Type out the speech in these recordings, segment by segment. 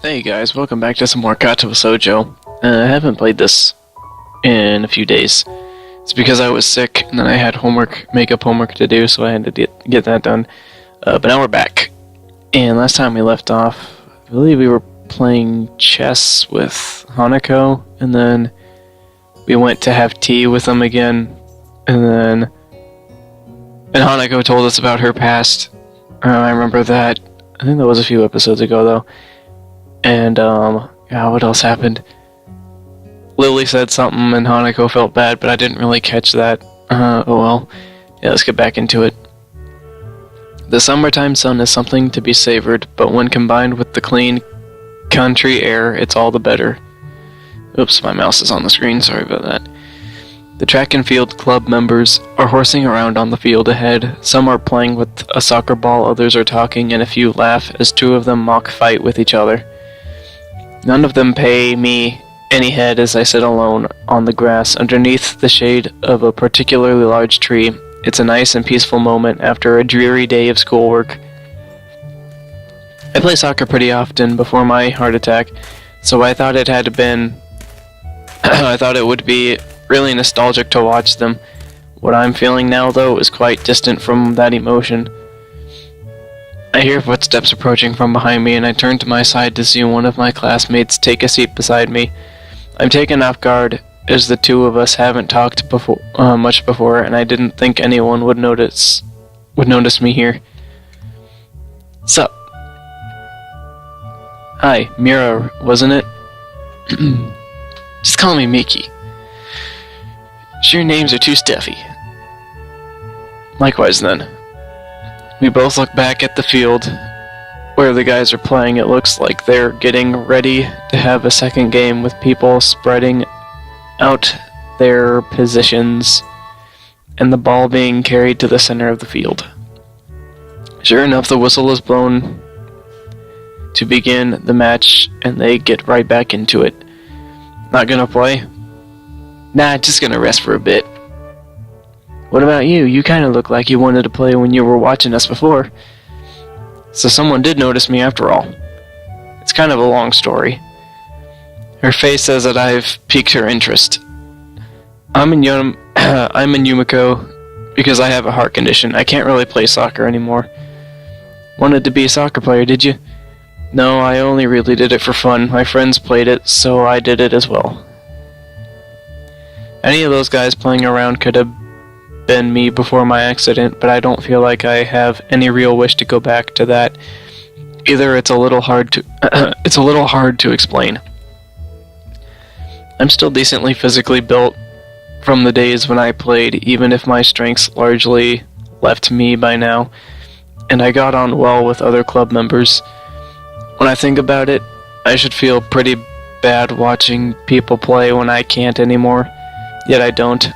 Hey guys, welcome back to some more Katawa Shoujo. I haven't played this in a few days. It's because I was sick and then I had makeup homework to do, so I had to get that done. But now we're back. And last time we left off, I believe we were playing chess with Hanako, and then we went to have tea with them again, and Hanako told us about her past. I remember that. I think that was a few episodes ago though. And, what else happened? Lily said something and Hanako felt bad, but I didn't really catch that. Oh well. Yeah, let's get back into it. The summertime sun is something to be savored, but when combined with the clean country air, it's all the better. Oops, my mouse is on the screen, sorry about that. The track and field club members are horsing around on the field ahead. Some are playing with a soccer ball, others are talking, and a few laugh as two of them mock fight with each other. None of them pay me any heed as I sit alone on the grass underneath the shade of a particularly large tree. It's a nice and peaceful moment after a dreary day of schoolwork. I play soccer pretty often before my heart attack, so I thought it would be really nostalgic to watch them. What I'm feeling now, though, is quite distant from that emotion. I hear footsteps approaching from behind me, and I turn to my side to see one of my classmates take a seat beside me. I'm taken off guard, as the two of us haven't talked much before, and I didn't think anyone would notice me here. Sup? Hi, Mira, wasn't it? Just call me Miki. Sure, names are too stuffy. Likewise, then. We both look back at the field where the guys are playing. It looks like they're getting ready to have a second game with people spreading out their positions and the ball being carried to the center of the field. Sure enough, the whistle is blown to begin the match and they get right back into it. Not gonna play? Nah, just gonna rest for a bit. What about you? You kinda look like you wanted to play when you were watching us before. So someone did notice me after all. It's kind of a long story. Her face says that I've piqued her interest. I'm in Yamaku because I have a heart condition. I can't really play soccer anymore. Wanted to be a soccer player, did you? No, I only really did it for fun. My friends played it, so I did it as well. Any of those guys playing around could have been me before my accident, but I don't feel like I have any real wish to go back to that. Either it's a little hard to explain. I'm still decently physically built from the days when I played, even if my strengths largely left me by now, and I got on well with other club members. When I think about it, I should feel pretty bad watching people play when I can't anymore, yet I don't.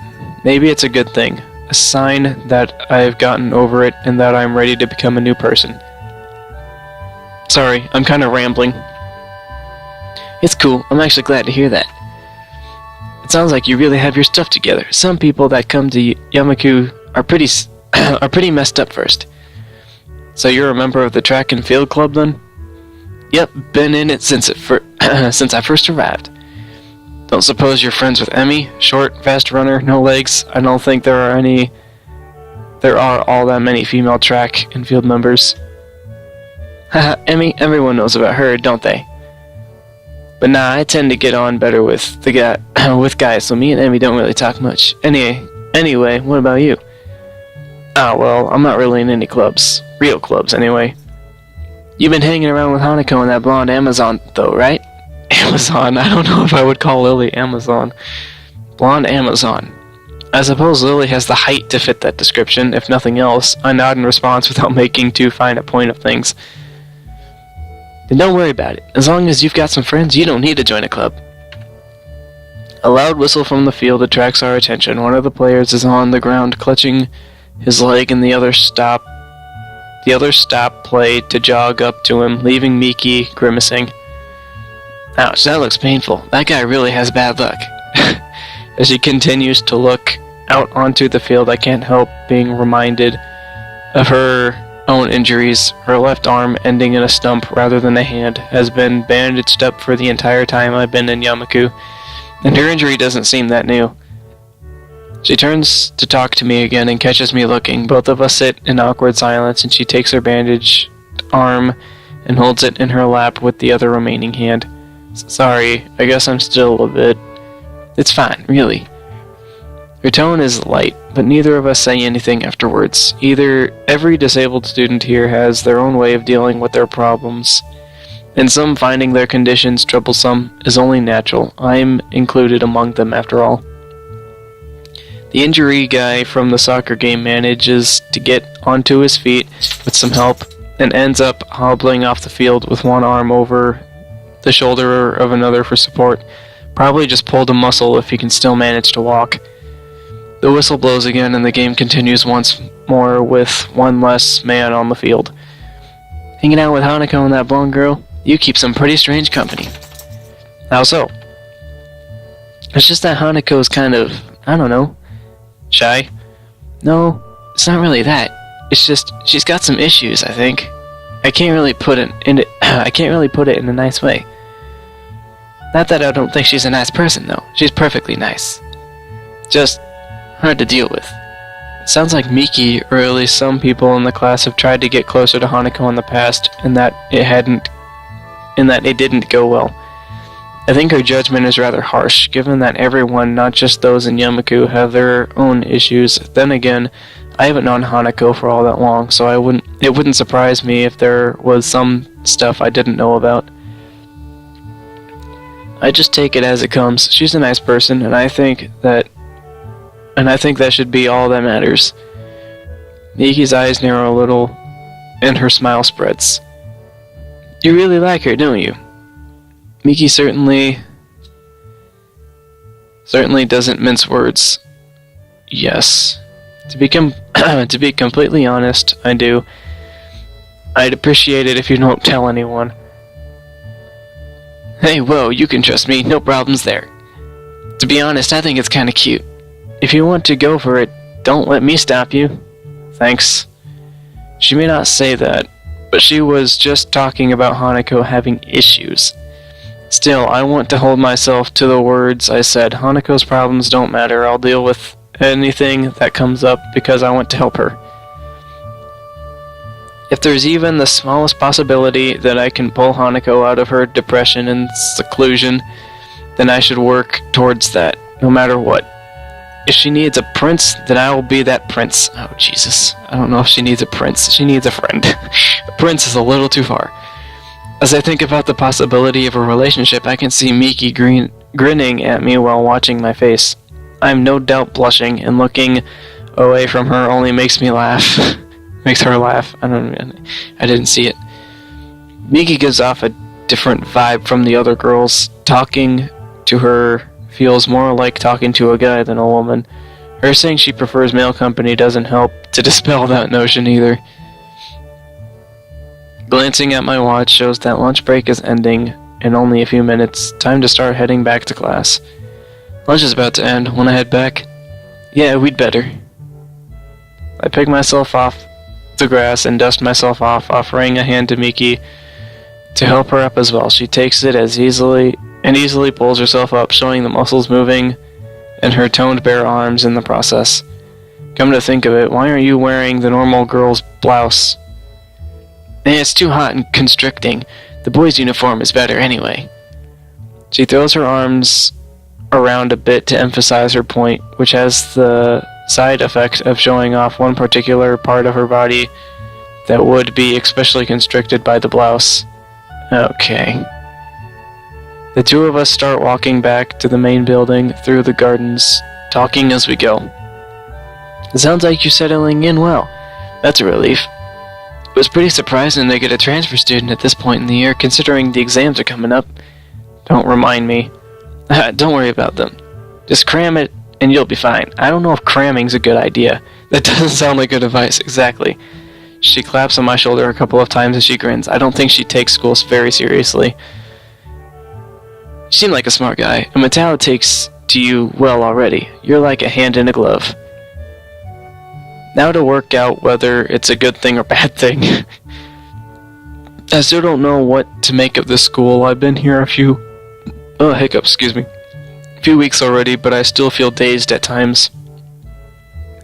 Maybe it's a good thing. A sign that I've gotten over it and that I'm ready to become a new person. Sorry, I'm kind of rambling. It's cool, I'm actually glad to hear that. It sounds like you really have your stuff together. Some people that come to Yamaku are pretty messed up first. So you're a member of the track and field club then? Yep, been in it since I first arrived. Don't suppose you're friends with Emmy? Short, fast runner, no legs. I don't think there are all that many female track and field members. Haha, Emmy, everyone knows about her, don't they? But nah, I tend to get on better with with guys, so me and Emmy don't really talk much. Anyway, what about you? Ah, well, I'm not really in any clubs. Real clubs, anyway. You've been hanging around with Hanako and that blonde Amazon, though, right? Amazon, I don't know if I would call Lily Amazon. Blonde Amazon. I suppose Lily has the height to fit that description, if nothing else. I nod in response without making too fine a point of things. Then don't worry about it. As long as you've got some friends, you don't need to join a club. A loud whistle from the field attracts our attention. One of the players is on the ground clutching his leg and the other stop play to jog up to him, leaving Miki grimacing. Ouch, that looks painful. That guy really has bad luck. As she continues to look out onto the field, I can't help being reminded of her own injuries. Her left arm, ending in a stump rather than a hand, has been bandaged up for the entire time I've been in Yamaku, and her injury doesn't seem that new. She turns to talk to me again and catches me looking. Both of us sit in awkward silence, and she takes her bandaged arm and holds it in her lap with the other remaining hand. Sorry, I guess I'm still a bit... It's fine, really. Her tone is light, but neither of us say anything afterwards. Every disabled student here has their own way of dealing with their problems, and some finding their conditions troublesome is only natural. I'm included among them, after all. The injury guy from the soccer game manages to get onto his feet with some help, and ends up hobbling off the field with one arm over the shoulder of another for support. Probably just pulled a muscle if he can still manage to walk. The whistle blows again, and the game continues once more with one less man on the field. Hanging out with Hanako and that blonde girl? You keep some pretty strange company. How so? It's just that Hanako's kind of, I don't know, shy? No, it's not really that. It's just, she's got some issues, I think. I can't really put it in a nice way. Not that I don't think she's a nice person, though. She's perfectly nice. Just hard to deal with. It sounds like Miki, or at least some people in the class, have tried to get closer to Hanako in the past, and that it didn't go well. I think her judgment is rather harsh, given that everyone, not just those in Yamaku, have their own issues. Then again, I haven't known Hanako for all that long, so it wouldn't surprise me if there was some stuff I didn't know about. I just take it as it comes. She's a nice person, and I think that should be all that matters. Miki's eyes narrow a little, and her smile spreads. You really like her, don't you? Miki certainly doesn't mince words. Yes. To be completely honest, I do. I'd appreciate it if you don't tell anyone. Hey, whoa, you can trust me, no problems there. To be honest, I think it's kinda cute. If you want to go for it, don't let me stop you. Thanks. She may not say that, but she was just talking about Hanako having issues. Still, I want to hold myself to the words I said. Hanako's problems don't matter. I'll deal with anything that comes up because I want to help her. If there's even the smallest possibility that I can pull Hanako out of her depression and seclusion, then I should work towards that, no matter what. If she needs a prince, then I will be that prince. Oh, Jesus. I don't know if she needs a prince. She needs a friend. A prince is a little too far. As I think about the possibility of a relationship, I can see Miki grinning at me while watching my face. I'm no doubt blushing, and looking away from her only makes me laugh. Makes her laugh. I didn't see it. Miki gives off a different vibe from the other girls. Talking to her feels more like talking to a guy than a woman. Her saying she prefers male company doesn't help to dispel that notion either. Glancing at my watch shows that lunch break is ending in only a few minutes. Time to start heading back to class. Lunch is about to end. Wanna head back? Yeah, we'd better. I pick myself off the grass and dust myself off, offering a hand to Miki to help her up as well. She takes it as easily pulls herself up, showing the muscles moving and her toned bare arms in the process. Come to think of it, why aren't you wearing the normal girl's blouse? It's too hot and constricting. The boy's uniform is better anyway. She throws her arms around a bit to emphasize her point, which has the side effect of showing off one particular part of her body that would be especially constricted by the blouse. Okay. The two of us start walking back to the main building through the gardens, talking as we go. It sounds like you're settling in well. That's a relief. It was pretty surprising to get a transfer student at this point in the year, considering the exams are coming up. Don't remind me. Don't worry about them. Just cram it and you'll be fine. I don't know if cramming's a good idea. That doesn't sound like good advice, exactly. She claps on my shoulder a couple of times and she grins. I don't think she takes school very seriously. You seem like a smart guy. And Matao takes to you well already. You're like a hand in a glove. Now to work out whether it's a good thing or bad thing. I still don't know what to make of this school. I've been here a few weeks already, but I still feel dazed at times.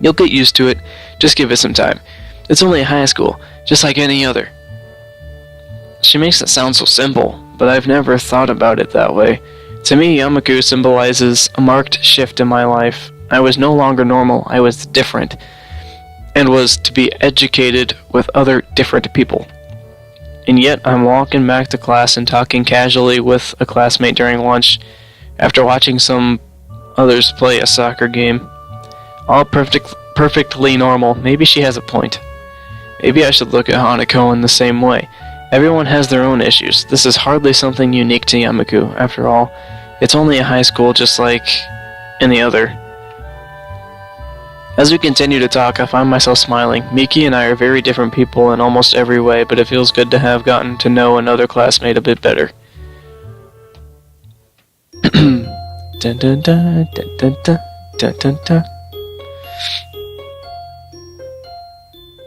You'll get used to it. Just give it some time. It's only a high school, just like any other. She makes it sound so simple, but I've never thought about it that way. To me, Yamaku symbolizes a marked shift in my life. I was no longer normal, I was different, and was to be educated with other different people. And yet, I'm walking back to class and talking casually with a classmate during lunch, after watching some others play a soccer game. All perfectly normal. Maybe she has a point. Maybe I should look at Hanako in the same way. Everyone has their own issues. This is hardly something unique to Yamaku. After all, it's only a high school just like any other. As we continue to talk, I find myself smiling. Miki and I are very different people in almost every way, but it feels good to have gotten to know another classmate a bit better. Dun, dun, dun, dun, dun, dun, dun, dun, dun.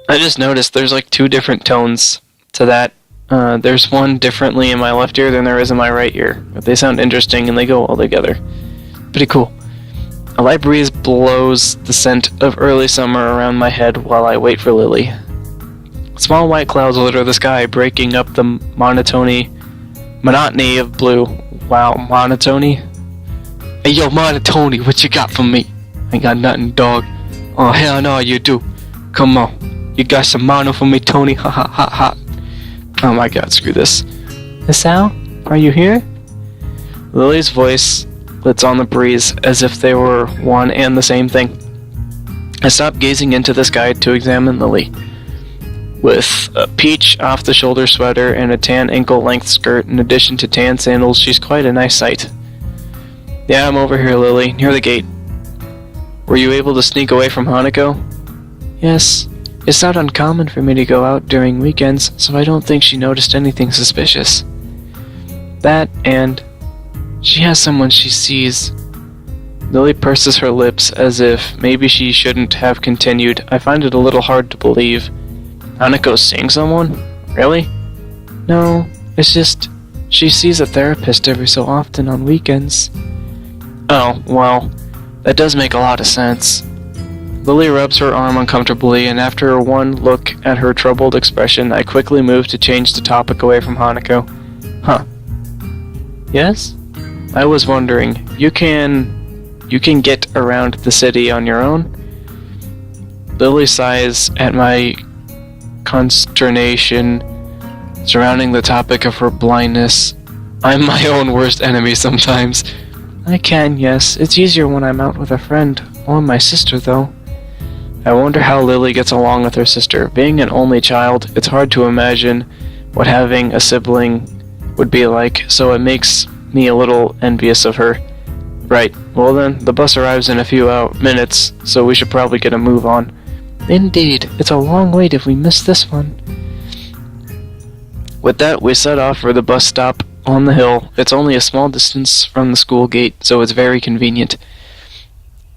I just noticed there's like 2 different tones to that. There's one differently in my left ear than there is in my right ear. But they sound interesting and they go well together. Pretty cool. A light breeze blows the scent of early summer around my head while I wait for Lily. Small white clouds litter the sky, breaking up the monotony of blue. Wow, monotony? Hey yo, monotony, what you got for me? Ain't got nothing, dog. Oh, hell no, you do. Come on. You got some mono for me, Tony? Ha ha ha ha. Oh my god, screw this. Miss Al, are you here? Lily's voice flits on the breeze as if they were one and the same thing. I stop gazing into the sky to examine Lily. With a peach off-the-shoulder sweater and a tan ankle-length skirt in addition to tan sandals, she's quite a nice sight. Yeah, I'm over here, Lily, near the gate. Were you able to sneak away from Hanako? Yes. It's not uncommon for me to go out during weekends, so I don't think she noticed anything suspicious. That, and she has someone she sees. Lily purses her lips as if maybe she shouldn't have continued. I find it a little hard to believe. Hanako's seeing someone? Really? No, it's just she sees a therapist every so often on weekends. Oh, well, that does make a lot of sense. Lily rubs her arm uncomfortably, and after one look at her troubled expression, I quickly move to change the topic away from Hanako. Huh. Yes? I was wondering, you can get around the city on your own? Lily sighs at my consternation surrounding the topic of her blindness. I'm my own worst enemy sometimes. I can, yes. It's easier when I'm out with a friend, or my sister, though. I wonder how Lily gets along with her sister. Being an only child, it's hard to imagine what having a sibling would be like, so it makes me a little envious of her. Right, well then, the bus arrives in a few minutes, so we should probably get a move on. Indeed, it's a long wait if we miss this one. With that, we set off for the bus stop on the hill. It's only a small distance from the school gate, so it's very convenient.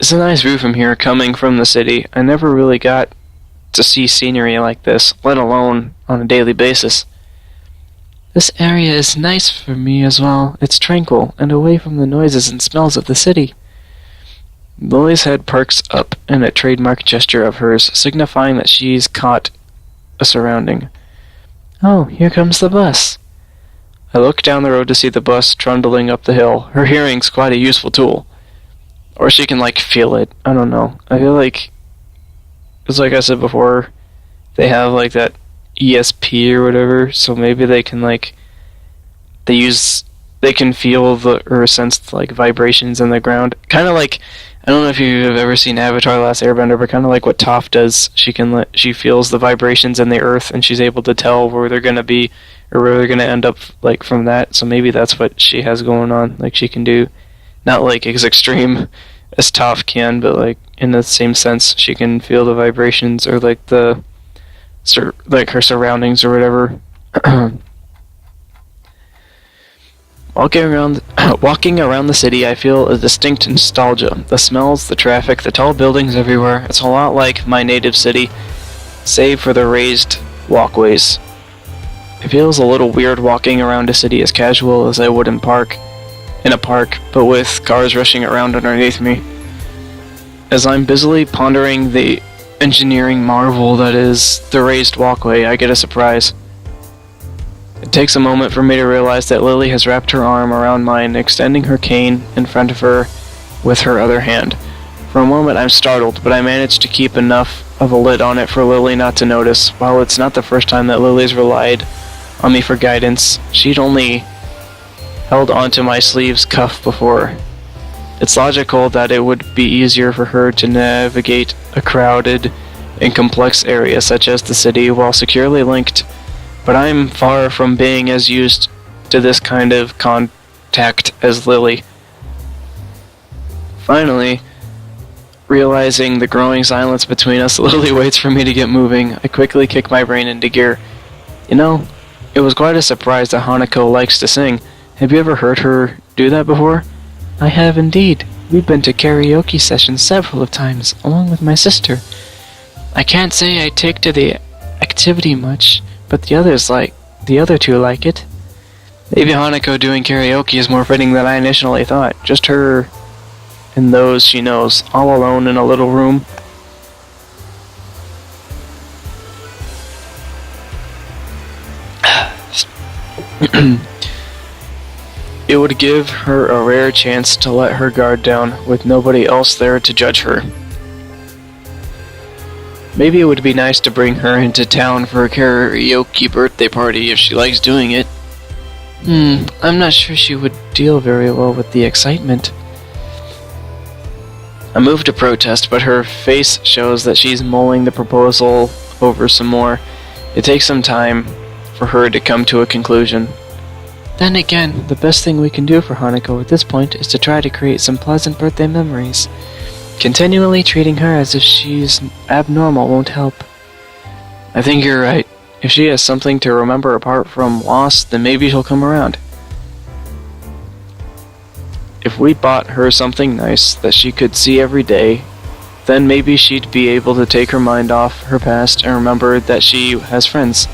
It's a nice view from here, coming from the city. I never really got to see scenery like this, let alone on a daily basis. This area is nice for me as well. It's tranquil, and away from the noises and smells of the city. Lily's head perks up in a trademark gesture of hers, signifying that she's caught a surrounding. Oh, here comes the bus. I look down the road to see the bus trundling up the hill. Her hearing's quite a useful tool. Or she can, feel it. I don't know. I feel like, it's like I said before, they have, that ESP or whatever, so maybe they can, they can feel or sense, vibrations in the ground. Kind of like, I don't know if you've ever seen Avatar: The Last Airbender, but kind of like what Toph does. She feels the vibrations in the earth, and she's able to tell where they're going to be, or where they're going to end up, from that. So maybe that's what she has going on. She can do, not, as extreme as Toph can, but, in the same sense, she can feel the vibrations, or, her surroundings, or whatever. Walking around the city, I feel a distinct nostalgia. The smells, the traffic, the tall buildings everywhere. It's a lot like my native city, save for the raised walkways. It feels a little weird walking around a city as casual as I would in a park, but with cars rushing around underneath me. As I'm busily pondering the engineering marvel that is the raised walkway, I get a surprise. It takes a moment for me to realize that Lily has wrapped her arm around mine, extending her cane in front of her with her other hand. For a moment I'm startled, but I manage to keep enough of a lid on it for Lily not to notice. While it's not the first time that Lily's relied on me for guidance, she'd only held onto my sleeve's cuff before. It's logical that it would be easier for her to navigate a crowded and complex area such as the city while securely linked, but I'm far from being as used to this kind of contact as Lily. Finally, realizing the growing silence between us, Lily waits for me to get moving. I quickly kick my brain into gear. You know, it was quite a surprise that Hanako likes to sing. Have you ever heard her do that before? I have indeed. We've been to karaoke sessions several of times, along with my sister. I can't say I take to the activity much, but the other two like it. Maybe Hanako doing karaoke is more fitting than I initially thought. Just her and those she knows, all alone in a little room. It would give her a rare chance to let her guard down, with nobody else there to judge her. Maybe it would be nice to bring her into town for a karaoke birthday party if she likes doing it. I'm not sure she would deal very well with the excitement. I move to protest, but her face shows that she's mulling the proposal over some more. It takes some time for her to come to a conclusion. Then again, the best thing we can do for Hanako at this point is to try to create some pleasant birthday memories. Continually treating her as if she's abnormal won't help. I think you're right. If she has something to remember apart from loss, then maybe she'll come around. If we bought her something nice that she could see every day, then maybe she'd be able to take her mind off her past and remember that she has friends.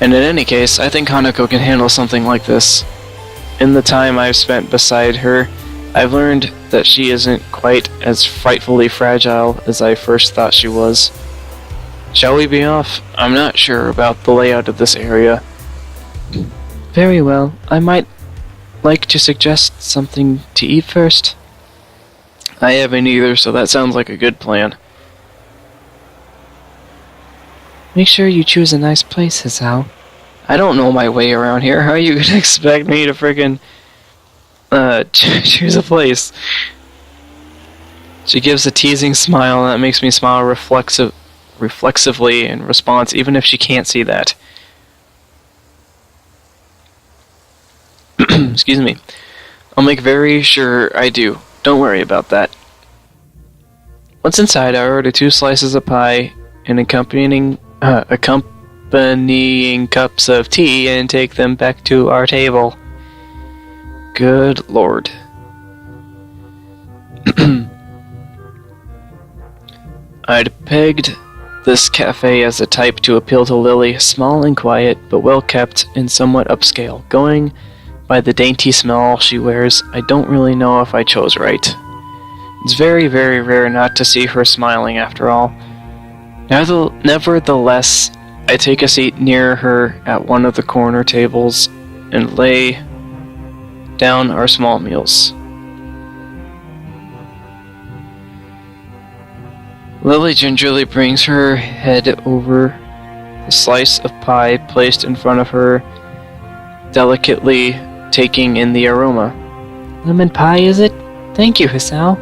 And in any case, I think Hanako can handle something like this. In the time I've spent beside her, I've learned that she isn't quite as frightfully fragile as I first thought she was. Shall we be off? I'm not sure about the layout of this area. Very well. I might like to suggest something to eat first. I haven't either, so that sounds like a good plan. Make sure you choose a nice place, Hisao. I don't know my way around here. How are you gonna expect me to friggin' choose a place? She gives a teasing smile that makes me smile reflexively in response, even if she can't see that. Excuse me. I'll make very sure I do. Don't worry about that. Once inside, I order 2 slices of pie and accompanying cups of tea and take them back to our table. Good lord. I'd pegged this cafe as a type to appeal to Lily, small and quiet, but well kept and somewhat upscale. Going by the dainty smell she wears, I don't really know if I chose right. It's very, very rare not to see her smiling after all. Nevertheless, I take a seat near her at one of the corner tables and lay down our small meals. Lily gingerly brings her head over the slice of pie placed in front of her, delicately taking in the aroma. Lemon pie, is it? Thank you, Hisao.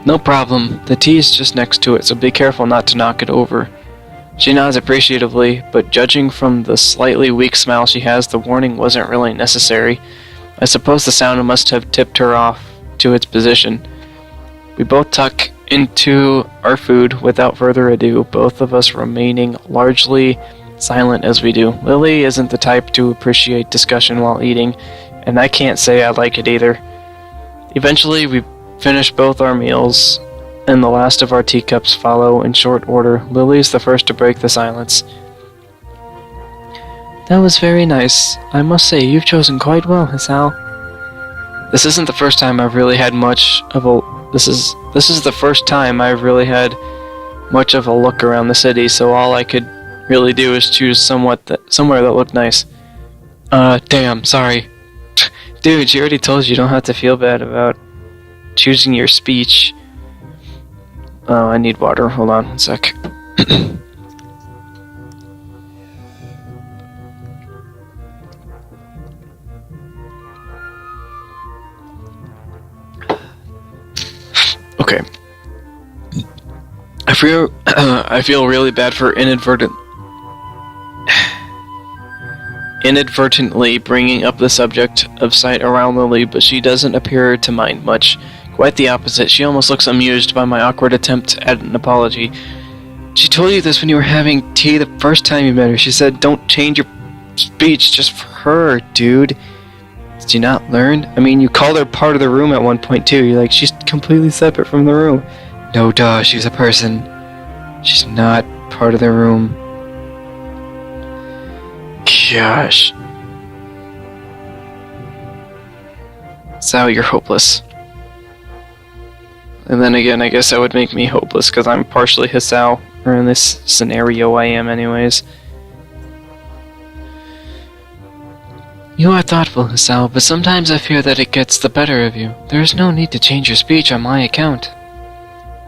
No problem. The tea is just next to it, so be careful not to knock it over. She nods appreciatively, but judging from the slightly weak smile she has, the warning wasn't really necessary. I suppose the sound must have tipped her off to its position. We both tuck into our food without further ado, both of us remaining largely silent as we do. Lily isn't the type to appreciate discussion while eating, and I can't say I like it either. Eventually, we finish both our meals, and the last of our teacups follow in short order. Lily's the first to break the silence. That was very nice. I must say, you've chosen quite well, Hisao. This isn't the first time I've really had much of a... This is the first time I've really had much of a look around the city, so all I could really do is choose somewhere that looked nice. Damn, sorry. Dude, she already told you don't have to feel bad about choosing your speech. Oh, I need water. Hold on one sec. Okay. I feel really bad for inadvertently bringing up the subject of sight around Lily, but she doesn't appear to mind much. Quite the opposite. She almost looks amused by my awkward attempt at an apology. She told you this when you were having tea the first time you met her. She said, don't change your speech just for her, dude. Did you not learn? I mean, you called her part of the room at one point, too. You're like, she's completely separate from the room. No, duh, she's a person. She's not part of the room. Gosh. So, you're hopeless. And then again, I guess that would make me hopeless, because I'm partially Hisao, or in this scenario I am anyways. You are thoughtful, Hisao, but sometimes I fear that it gets the better of you. There is no need to change your speech on my account.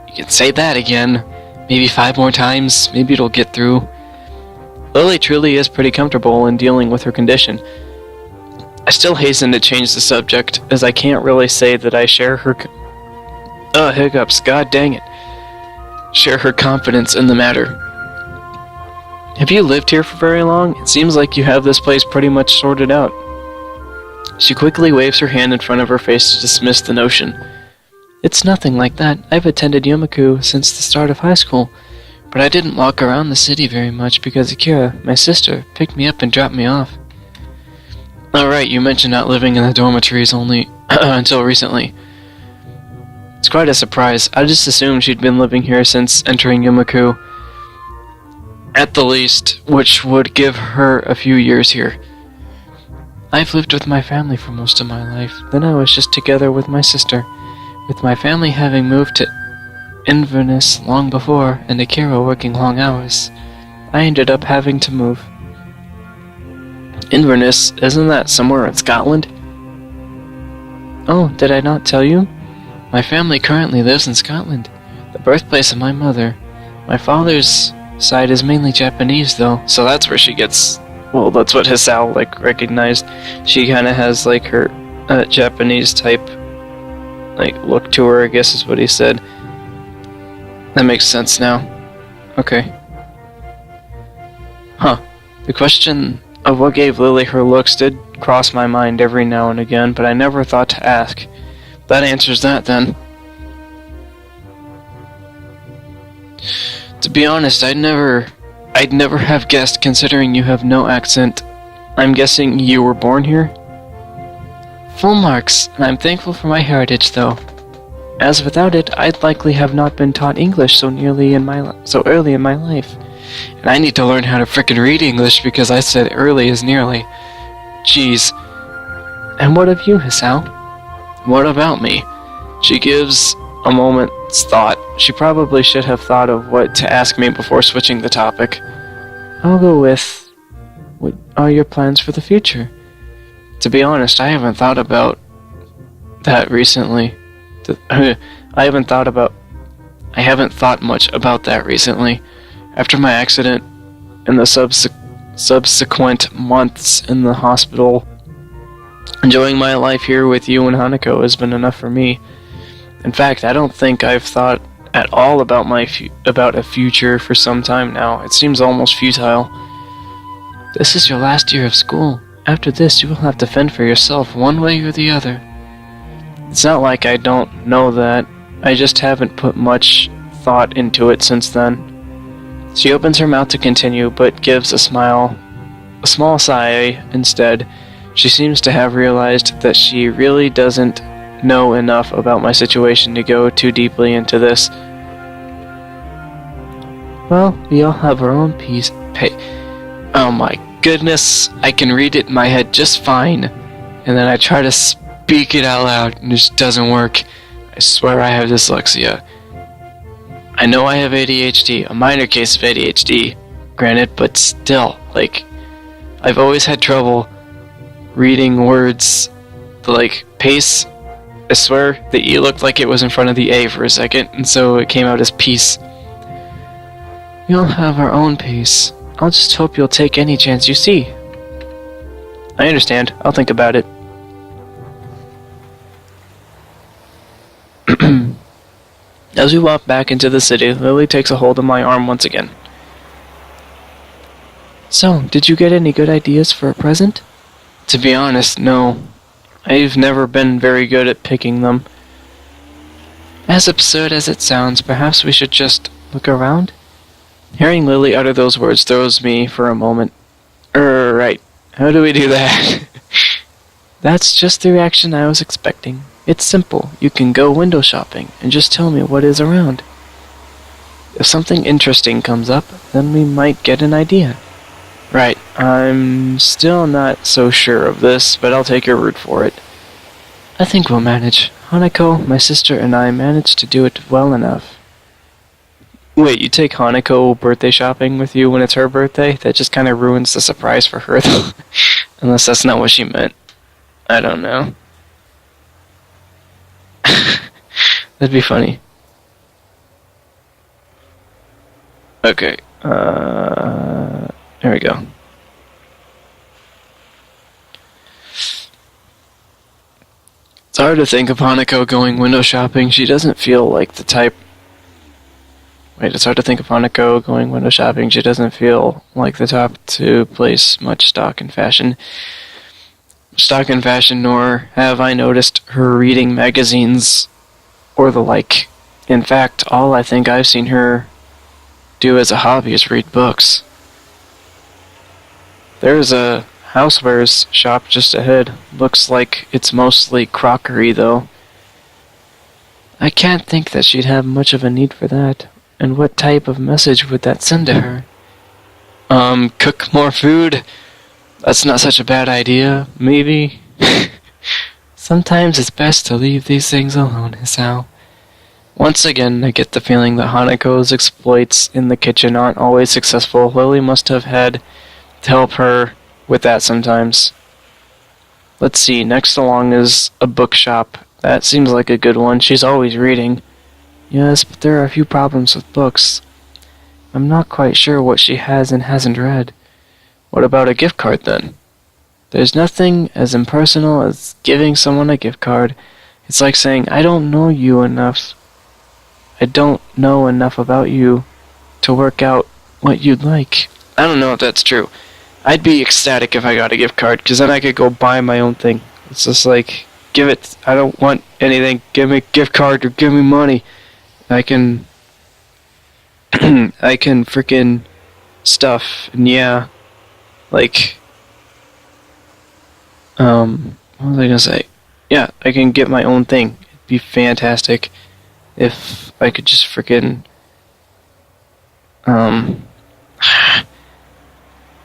You can say that again. Maybe 5 more times, maybe it'll get through. Lily truly is pretty comfortable in dealing with her condition. I still hasten to change the subject, as I can't really say that I share her... hiccups, god dang it. Share her confidence in the matter. Have you lived here for very long? It seems like you have this place pretty much sorted out. She quickly waves her hand in front of her face to dismiss the notion. It's nothing like that. I've attended Yamaku since the start of high school, but I didn't walk around the city very much because Akira, my sister, picked me up and dropped me off. Alright, you mentioned not living in the dormitories only until recently. It's quite a surprise. I just assumed she'd been living here since entering Yamaku. At the least, which would give her a few years here. I've lived with my family for most of my life. Then I was just together with my sister. With my family having moved to Inverness long before, and Akira working long hours, I ended up having to move. Inverness, isn't that somewhere in Scotland? Oh, did I not tell you? My family currently lives in Scotland, the birthplace of my mother. My father's side is mainly Japanese, though, so that's where she gets... Well, that's what Hisao, recognized. She kind of has, her Japanese type, look to her, I guess is what he said. That makes sense now. Okay. Huh. The question of what gave Lily her looks did cross my mind every now and again, but I never thought to ask. That answers that, then. To be honest, I'd never have guessed, considering you have no accent. I'm guessing you were born here? Full marks, and I'm thankful for my heritage, though. As without it, I'd likely have not been taught English so early in my life. And I need to learn how to frickin' read English because I said early as nearly. Jeez. And what of you, Hisao? What about me? She gives a moment's thought. She probably should have thought of what to ask me before switching the topic. I'll go with, what are your plans for the future? To be honest, I haven't thought about that recently. I haven't thought much about that recently. After my accident and the subsequent months in the hospital, enjoying my life here with you and Hanako has been enough for me. In fact, I don't think I've thought at all about about a future for some time now. It seems almost futile. This is your last year of school. After this, you will have to fend for yourself one way or the other. It's not like I don't know that. I just haven't put much thought into it since then. She opens her mouth to continue, but gives a small sigh instead. She seems to have realized that she really doesn't know enough about my situation to go too deeply into this. Well, we all have our own piece. Oh my goodness, I can read it in my head just fine. And then I try to speak it out loud and it just doesn't work. I swear I have dyslexia. I know I have ADHD, a minor case of ADHD, granted, but still, I've always had trouble reading words, pace. I swear the E looked like it was in front of the A for a second, and so it came out as peace. We all have our own pace. I'll just hope you'll take any chance you see. I understand. I'll think about it. As we walk back into the city, Lily takes a hold of my arm once again. So, did you get any good ideas for a present? To be honest, no. I've never been very good at picking them. As absurd as it sounds, perhaps we should just look around? Hearing Lily utter those words throws me for a moment. Right. How do we do that? That's just the reaction I was expecting. It's simple. You can go window shopping and just tell me what is around. If something interesting comes up, then we might get an idea. Right. I'm still not so sure of this, but I'll take your word for it. I think we'll manage. Hanako, my sister, and I managed to do it well enough. Wait, you take Hanako birthday shopping with you when it's her birthday? That just kind of ruins the surprise for her, though. Unless that's not what she meant. I don't know. That'd be funny. Okay. There we go. It's hard to think of Hanako going window shopping. She doesn't feel like the type... It's hard to think of Hanako going window shopping. She doesn't feel like the type to place much stock in fashion. Nor have I noticed her reading magazines or the like. In fact, all I think I've seen her do as a hobby is read books. There's a housewares shop just ahead. Looks like it's mostly crockery, though. I can't think that she'd have much of a need for that. And what type of message would that send to her? Cook more food? That's not such a bad idea, maybe. Sometimes it's best to leave these things alone, Hisao. Once again, I get the feeling that Hanako's exploits in the kitchen aren't always successful. Lily must have had to help her with that sometimes. Let's see, next along is a bookshop. That seems like a good one. She's always reading. Yes, but there are a few problems with books. I'm not quite sure what she has and hasn't read. What about a gift card, then? There's nothing as impersonal as giving someone a gift card. It's like saying, I don't know you enough. I don't know enough about you to work out what you'd like. I don't know if that's true. I'd be ecstatic if I got a gift card, because then I could go buy my own thing. It's just like, give it. I don't want anything. Give me a gift card or give me money. I can freaking stuff, and yeah, what was I gonna say? Yeah, I can get my own thing. It'd be fantastic if I could just freaking,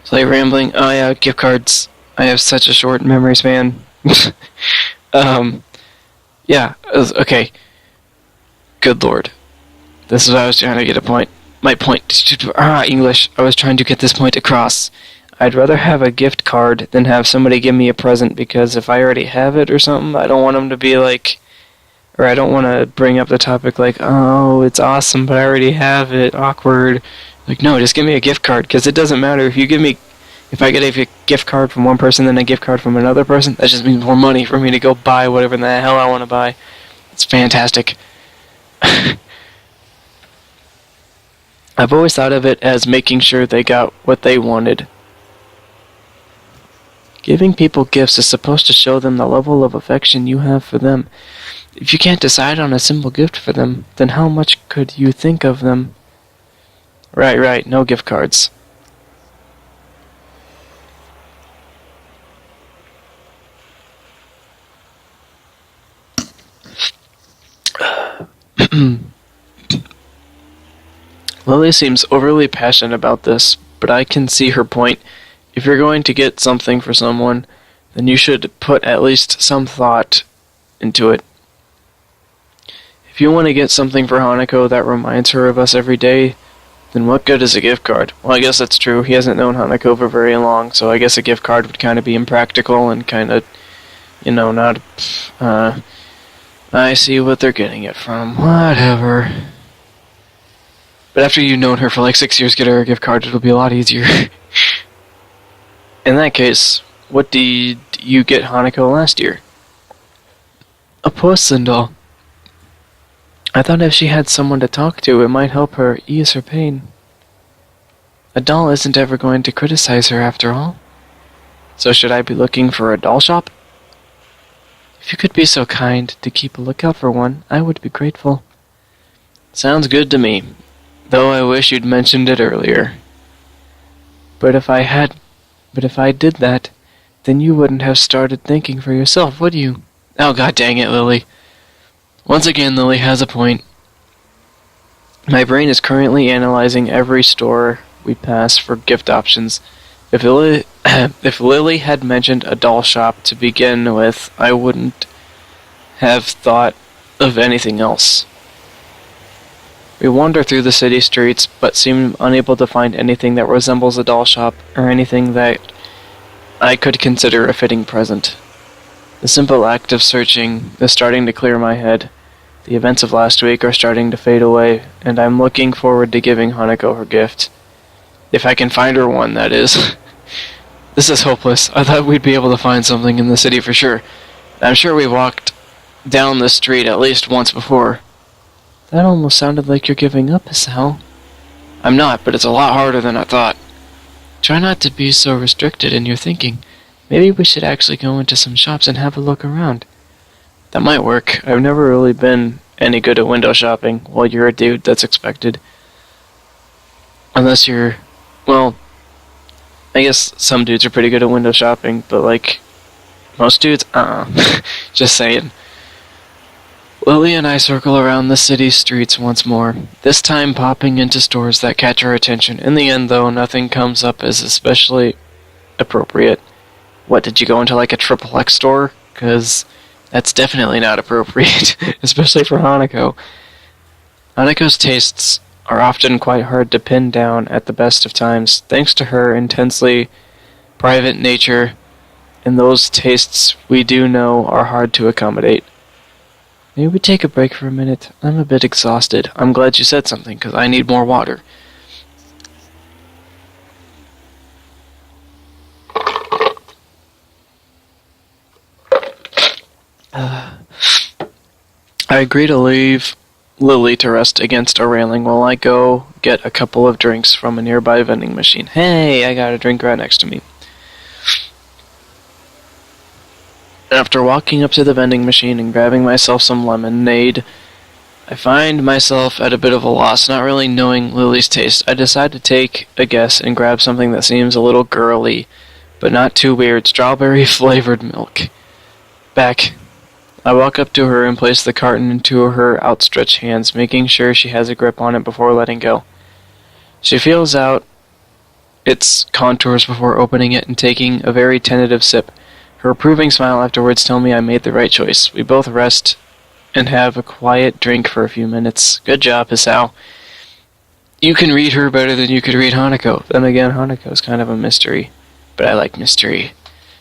play rambling. Oh yeah, gift cards. I have such a short memory span. Yeah, okay. Good lord. This is what I was trying to get a point. My point. English. I was trying to get this point across. I'd rather have a gift card than have somebody give me a present, because if I already have it or something, I don't want them to be like, or I don't want to bring up the topic like, oh, it's awesome, but I already have it. Awkward. Like, no, just give me a gift card, because it doesn't matter if I get a gift card from one person and a gift card from another person, that just means more money for me to go buy whatever the hell I want to buy. It's fantastic. I've always thought of it as making sure they got what they wanted. Giving people gifts is supposed to show them the level of affection you have for them. If you can't decide on a simple gift for them, then how much could you think of them? Right, no gift cards. Lily seems overly passionate about this, but I can see her point. If you're going to get something for someone, then you should put at least some thought into it. If you want to get something for Hanako that reminds her of us every day, then what good is a gift card? Well, I guess that's true. He hasn't known Hanako for very long, so I guess a gift card would kind of be impractical and kind of, not... I see what they're getting it from. Whatever. But after you've known her for like 6 years, get her a gift card, it'll be a lot easier. In that case, what did you get Hanako last year? A porcelain doll. I thought if she had someone to talk to, it might help her ease her pain. A doll isn't ever going to criticize her after all. So should I be looking for a doll shop? If you could be so kind to keep a lookout for one, I would be grateful. Sounds good to me, though I wish you'd mentioned it earlier. But if I did that, then you wouldn't have started thinking for yourself, would you? Oh, god dang it, Lily. Once again, Lily has a point. My brain is currently analyzing every store we pass for gift options. If Lily had mentioned a doll shop to begin with, I wouldn't have thought of anything else. We wander through the city streets, but seem unable to find anything that resembles a doll shop, or anything that I could consider a fitting present. The simple act of searching is starting to clear my head. The events of last week are starting to fade away, and I'm looking forward to giving Hanako her gift. If I can find her one, that is. This is hopeless. I thought we'd be able to find something in the city for sure. I'm sure we walked down the street at least once before. That almost sounded like you're giving up, Isao. I'm not, but it's a lot harder than I thought. Try not to be so restricted in your thinking. Maybe we should actually go into some shops and have a look around. That might work. I've never really been any good at window shopping. Well, you're a dude, that's expected. Unless you're... well, I guess some dudes are pretty good at window shopping, but like, most dudes, Just saying. Lily and I circle around the city streets once more, this time popping into stores that catch our attention. In the end, though, nothing comes up as especially appropriate. What, did you go into like a XXX store? Because that's definitely not appropriate, especially for Hanako. Hanako's tastes are often quite hard to pin down at the best of times, thanks to her intensely private nature, and those tastes we do know are hard to accommodate. Maybe we take a break for a minute. I'm a bit exhausted. I'm glad you said something, because I need more water. I agree to leave Lily to rest against a railing while I go get a couple of drinks from a nearby vending machine. Hey, I got a drink right next to me. After walking up to the vending machine and grabbing myself some lemonade, I find myself at a bit of a loss, not really knowing Lily's taste. I decide to take a guess and grab something that seems a little girly, but not too weird. Strawberry-flavored milk. Back. I walk up to her and place the carton into her outstretched hands, making sure she has a grip on it before letting go. She feels out its contours before opening it and taking a very tentative sip. Her approving smile afterwards tells me I made the right choice. We both rest and have a quiet drink for a few minutes. Good job, Isao. You can read her better than you could read Hanako. Then again, Hanako's kind of a mystery. But I like mystery.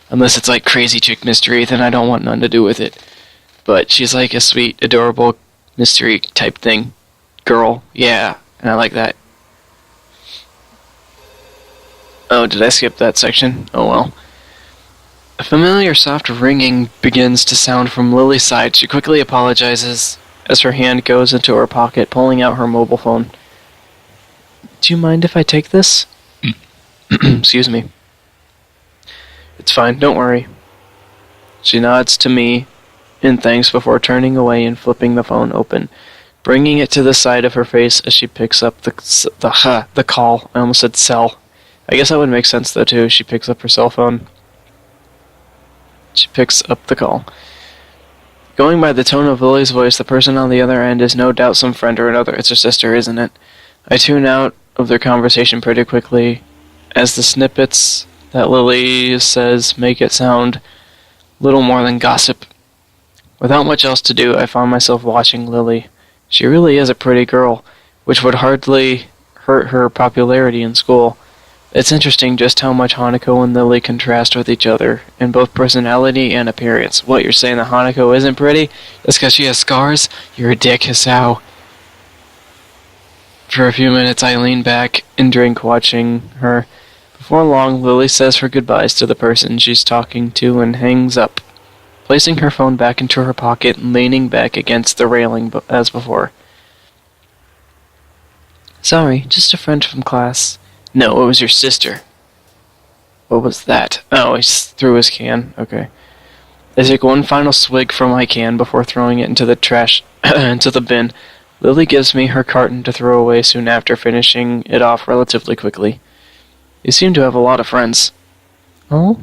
Unless it's like crazy chick mystery, then I don't want none to do with it. But she's like a sweet, adorable mystery type thing. Girl, yeah, and I like that. Oh, did I skip that section? Oh well. A familiar soft ringing begins to sound from Lily's side. She quickly apologizes as her hand goes into her pocket, pulling out her mobile phone. Do you mind if I take this? Excuse me. It's fine, don't worry. She nods to me in thanks before turning away and flipping the phone open. bringing it to the side of her face as she picks up the call. I almost said cell. I guess that would make sense though too. She picks up her cell phone. She picks up the call. Going by the tone of Lily's voice, the person on the other end is no doubt some friend or another. It's her sister, isn't it? I tune out of their conversation pretty quickly, as the snippets that Lily says make it sound little more than gossip. Without much else to do, I found myself watching Lily. She really is a pretty girl, which would hardly hurt her popularity in school. It's interesting just how much Hanako and Lily contrast with each other, in both personality and appearance. What, you're saying that Hanako isn't pretty? Just because she has scars? You're a dick, Hisao. For a few minutes I lean back and drink watching her. Before long, Lily says her goodbyes to the person she's talking to and hangs up, placing her phone back into her pocket and leaning back against the railing as before. Sorry, just a friend from class. No, it was your sister. What was that? Oh, he threw his can. Okay. I take one final swig from my can before throwing it into the trash, into the bin. Lily gives me her carton to throw away soon after, finishing it off relatively quickly. You seem to have a lot of friends. Oh?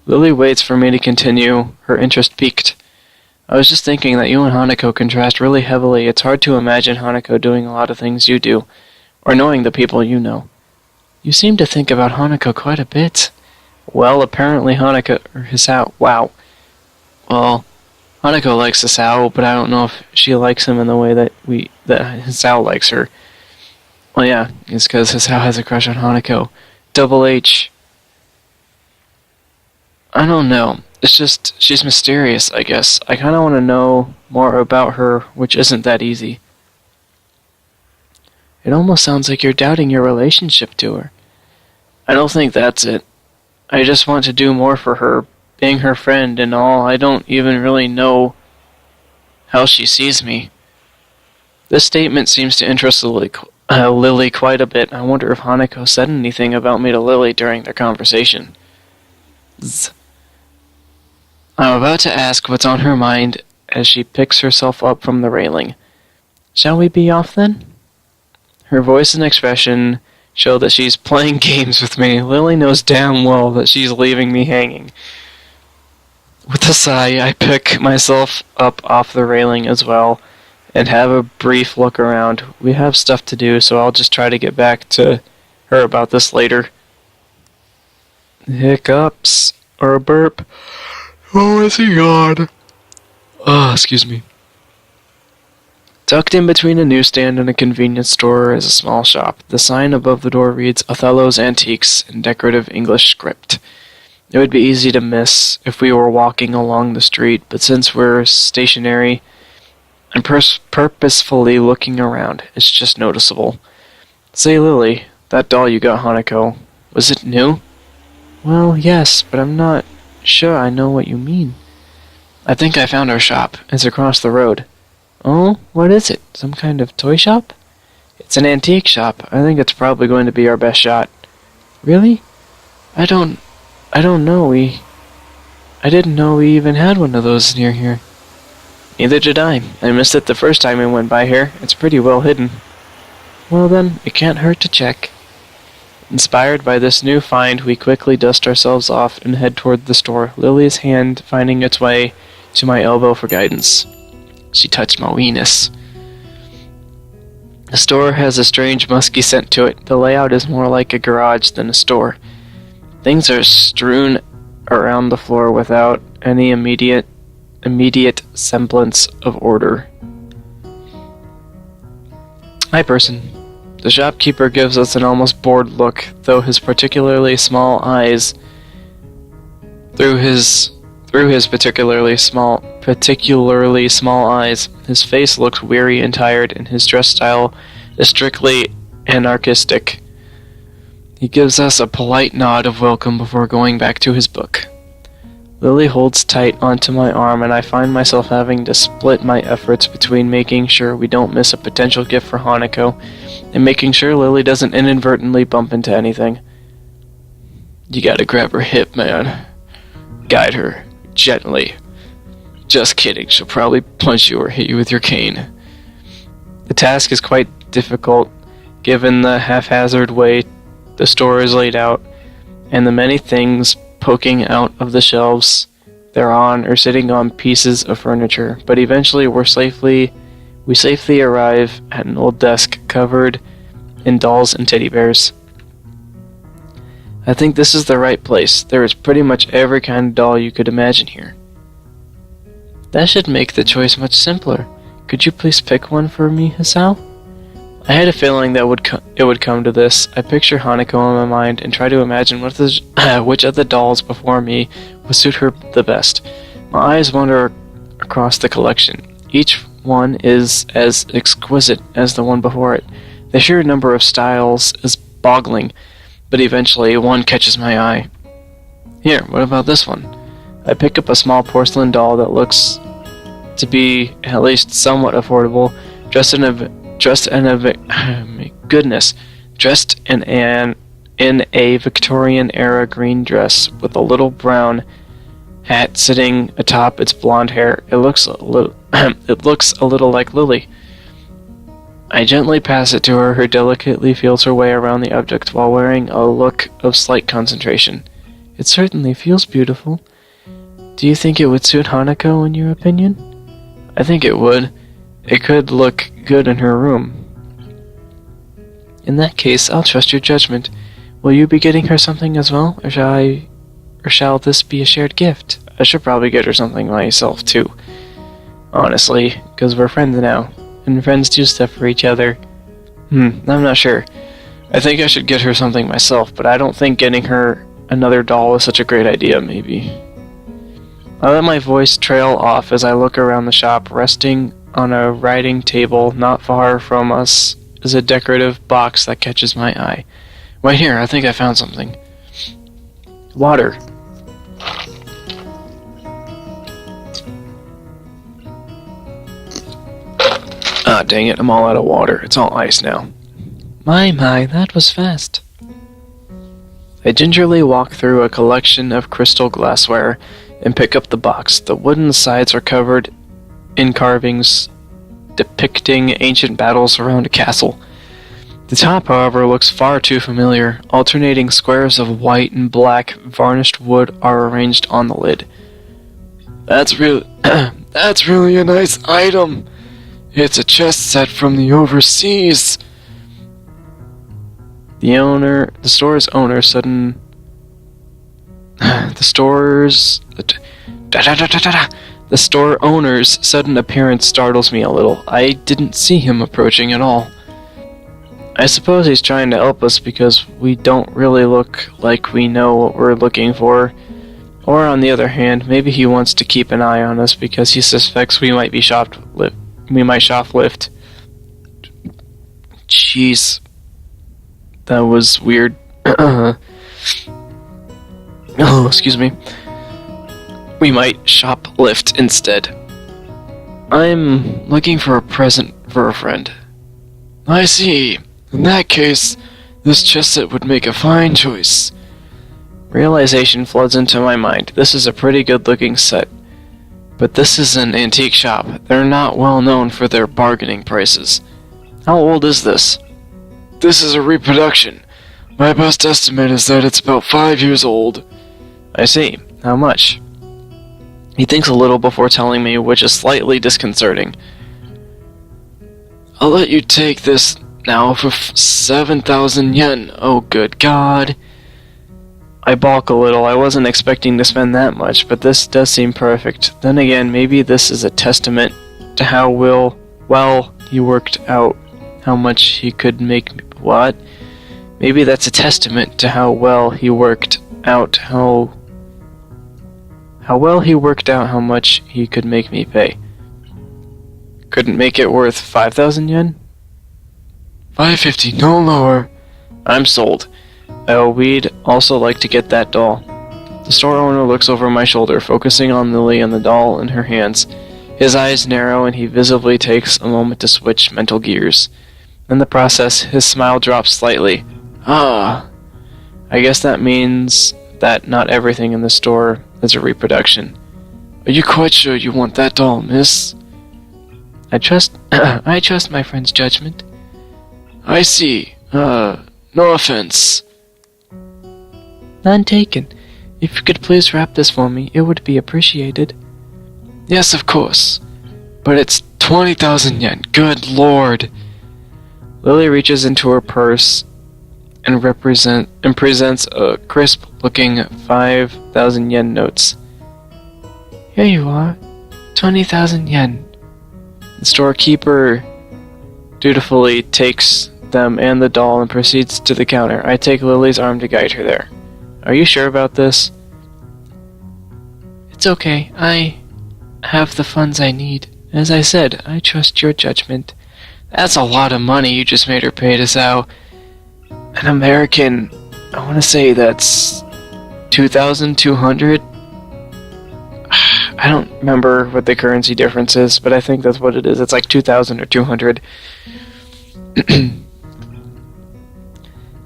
Lily waits for me to continue, her interest piqued. I was just thinking that you and Hanako contrast really heavily. It's hard to imagine Hanako doing a lot of things you do, or knowing the people you know. You seem to think about Hanako quite a bit. Well, apparently Hanako, or Hisao, wow. Well, Hanako likes Hisao, but I don't know if she likes him in the way that Hisao likes her. Well, yeah, it's because Hisao has a crush on Hanako. Double H. I don't know. It's just, she's mysterious, I guess. I kind of want to know more about her, which isn't that easy. It almost sounds like you're doubting your relationship to her. I don't think that's it. I just want to do more for her, being her friend and all. I don't even really know how she sees me. This statement seems to interest Lily quite a bit. I wonder if Hanako said anything about me to Lily during their conversation. I'm about to ask what's on her mind as she picks herself up from the railing. Shall we be off then? Her voice and expression show that she's playing games with me. Lily knows damn well that she's leaving me hanging. With a sigh, I pick myself up off the railing as well and have a brief look around. We have stuff to do, so I'll just try to get back to her about this later. Hiccups or a burp. Oh, is he gone? Excuse me. Tucked in between a newsstand and a convenience store is a small shop. The sign above the door reads Othello's Antiques in decorative English script. It would be easy to miss if we were walking along the street, but since we're stationary, I'm purposefully looking around. It's just noticeable. Say, Lily, that doll you got Hanako, was it new? Well, yes, but I'm not sure I know what you mean. I think I found our shop. It's across the road. Oh, what is it? Some kind of toy shop? It's an antique shop. I think it's probably going to be our best shot. Really? I don't know. I didn't know we even had one of those near here. Neither did I. I missed it the first time I went by here. It's pretty well hidden. Well then, it can't hurt to check. Inspired by this new find, we quickly dust ourselves off and head toward the store, Lily's hand finding its way to my elbow for guidance. She touched my weenus. The store has a strange musky scent to it. The layout is more like a garage than a store. Things are strewn around the floor without any immediate semblance of order. Hi, person. The shopkeeper gives us an almost bored look, through his particularly small eyes, his face looks weary and tired, and his dress style is strictly anarchistic. He gives us a polite nod of welcome before going back to his book. Lily holds tight onto my arm, and I find myself having to split my efforts between making sure we don't miss a potential gift for Hanako, and making sure Lily doesn't inadvertently bump into anything. You gotta grab her hip, man. Guide her. Gently. Just kidding, she'll probably punch you or hit you with your cane. task is quite difficult given the haphazard way the store is laid out and the many things poking out of the shelves they're on or sitting on pieces of furniture. But eventually we safely arrive at an old desk covered in dolls and teddy bears. I think this is the right place. There is pretty much every kind of doll you could imagine here. That should make the choice much simpler. Could you please pick one for me, Hisao? I had a feeling that it would come to this. I picture Hanako in my mind and try to imagine which of the dolls before me would suit her the best. My eyes wander across the collection. Each one is as exquisite as the one before it. The sheer number of styles is boggling, but eventually one catches my eye. Here, what about this one? I pick up a small porcelain doll that looks to be at least somewhat affordable, dressed in a Victorian era green dress with a little brown hat sitting atop its blonde hair. It looks a little like Lily. I gently pass it to her, who delicately feels her way around the object while wearing a look of slight concentration. It certainly feels beautiful. Do you think it would suit Hanako, in your opinion? I think it would. It could look good in her room. In that case, I'll trust your judgment. Will you be getting her something as well, or shall this be a shared gift? I should probably get her something myself, too. Honestly, because we're friends now, and friends do stuff for each other. I'm not sure. I think I should get her something myself, but I don't think getting her another doll is such a great idea, maybe. I let my voice trail off as I look around the shop. Resting on a writing table not far from us is a decorative box that catches my eye. Right here, I think I found something. Water. Ah, dang it, I'm all out of water. It's all ice now. My, that was fast. I gingerly walk through a collection of crystal glassware and pick up the box. The wooden sides are covered in carvings depicting ancient battles around a castle. The top, however, looks far too familiar. Alternating squares of white and black varnished wood are arranged on the lid. That's really a nice item. It's a chess set from the overseas. The store's owner's sudden appearance startles me a little. I didn't see him approaching at all. I suppose he's trying to help us because we don't really look like we know what we're looking for. Or on the other hand, maybe he wants to keep an eye on us because he suspects we might shoplift. Jeez. That was weird. Oh, excuse me. We might shoplift instead. I'm looking for a present for a friend. I see. In that case, this chess set would make a fine choice. Realization floods into my mind. This is a pretty good-looking set. But this is an antique shop. They're not well known for their bargaining prices. How old is this? This is a reproduction. My best estimate is that it's about 5 years old. I see. How much? He thinks a little before telling me, which is slightly disconcerting. I'll let you take this now for 7,000 yen. Oh, good God. I balk a little. I wasn't expecting to spend that much, but this does seem perfect. Then again, maybe this is a testament to how well he worked out how much he could make me. What? Maybe that's a testament to how well he worked out how well he worked out how much he could make me pay. Couldn't make it worth 5,000 yen? 550, no lower. I'm sold. We'd also like to get that doll. The store owner looks over my shoulder, focusing on Lily and the doll in her hands. His eyes narrow and he visibly takes a moment to switch mental gears. In the process, his smile drops slightly. Ah, I guess that means that not everything in the store is a reproduction. Are you quite sure you want that doll, miss? I trust I trust my friend's judgment. I see. No offense. None taken. If you could please wrap this for me, it would be appreciated. Yes, of course. But it's 20,000 yen. Good lord. Lily reaches into her purse and presents a crisp-looking 5,000 yen notes. Here you are. 20,000 yen. The storekeeper dutifully takes them and the doll and proceeds to the counter. I take Lily's arm to guide her there. Are you sure about this? It's okay. I have the funds I need. As I said, I trust your judgment. That's a lot of money you just made her pay to Sao. An American, I want to say that's 2,200? I don't remember what the currency difference is, but I think that's what it is. It's like 2,000 or 200.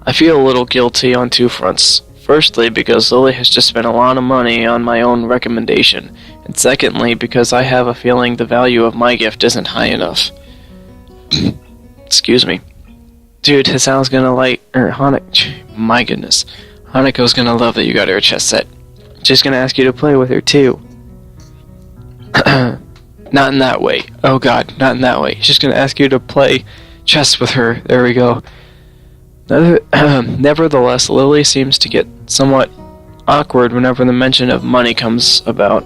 I feel a little guilty on two fronts. Firstly, because Lily has just spent a lot of money on my own recommendation, and secondly, because I have a feeling the value of my gift isn't high enough. Excuse me. Dude, Hasao's gonna my goodness. Hanako's gonna love that you got her a chess set. She's gonna ask you to play with her too. Not in that way. Oh god, not in that way. She's gonna ask you to play chess with her. There we go. Nevertheless, Lily seems to get somewhat awkward whenever the mention of money comes about.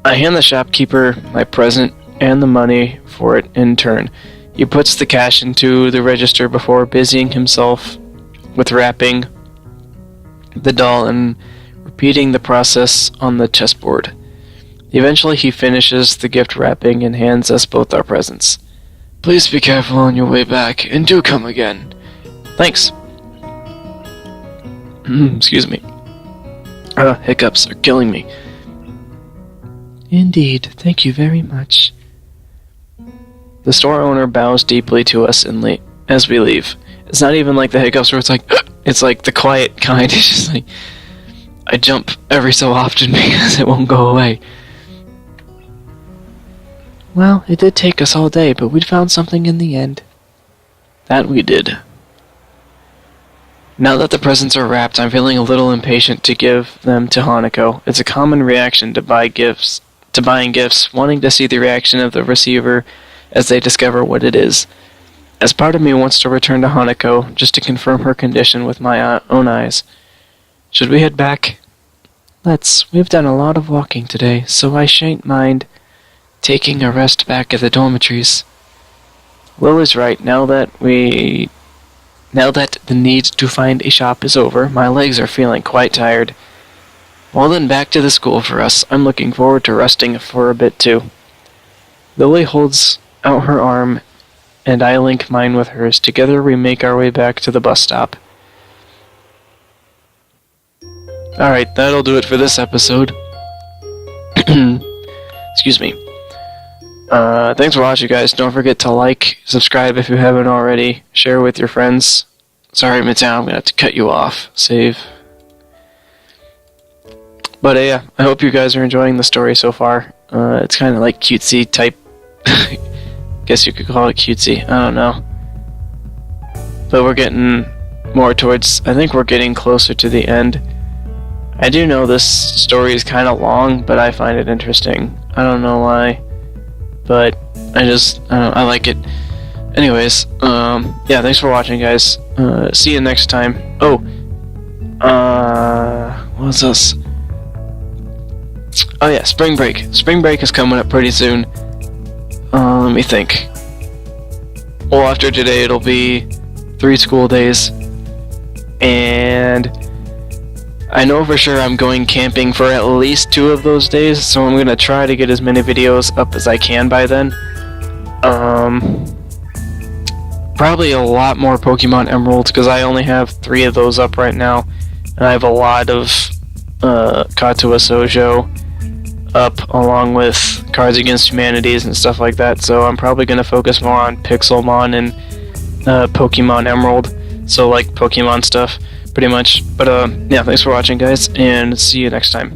I hand the shopkeeper my present and the money for it in turn. He puts the cash into the register before busying himself with wrapping the doll and repeating the process on the chessboard. Eventually he finishes the gift wrapping and hands us both our presents. Please be careful on your way back, and do come again. Thanks. Excuse me. Hiccups are killing me. Indeed, thank you very much. The store owner bows deeply to us as we leave. It's not even like the hiccups where it's like, it's like the quiet kind. It's just like, I jump every so often because it won't go away. Well, it did take us all day, but we'd found something in the end. That we did. Now that the presents are wrapped, I'm feeling a little impatient to give them to Hanako. It's a common reaction to buying gifts, wanting to see the reaction of the receiver as they discover what it is. As part of me wants to return to Hanako, just to confirm her condition with my own eyes. Should we head back? Let's. We've done a lot of walking today, so I shan't mind taking a rest back at the dormitories. Lily's right. Now that the need to find a shop is over, my legs are feeling quite tired. Well then, back to the school for us. I'm looking forward to resting for a bit too. Lily holds out her arm, and I link mine with hers. Together we make our way back to the bus stop. Alright, that'll do it for this episode. Excuse me. Thanks for watching, guys. Don't forget to like, subscribe if you haven't already, share with your friends. Sorry, Midtown, I'm gonna have to cut you off. Save. But yeah, I hope you guys are enjoying the story so far. It's kind of like cutesy type. Guess you could call it cutesy. I don't know. But we're getting more towards. I think we're getting closer to the end. I do know this story is kind of long, but I find it interesting. I don't know why, but I like it. Anyways, yeah, thanks for watching, guys. See you next time. Oh, what's this? Oh yeah, spring break. Spring break is coming up pretty soon. Let me think. Well, after today, it'll be 3 school days, and I know for sure I'm going camping for at least 2 of those days, so I'm gonna try to get as many videos up as I can by then. Probably a lot more Pokemon Emeralds, because I only have 3 of those up right now, and I have a lot of Katawa Shoujo up, along with Cards Against Humanities and stuff like that, so I'm probably gonna focus more on Pixelmon and Pokemon Emerald, so like Pokemon stuff, pretty much. But yeah, thanks for watching, guys, and see you next time.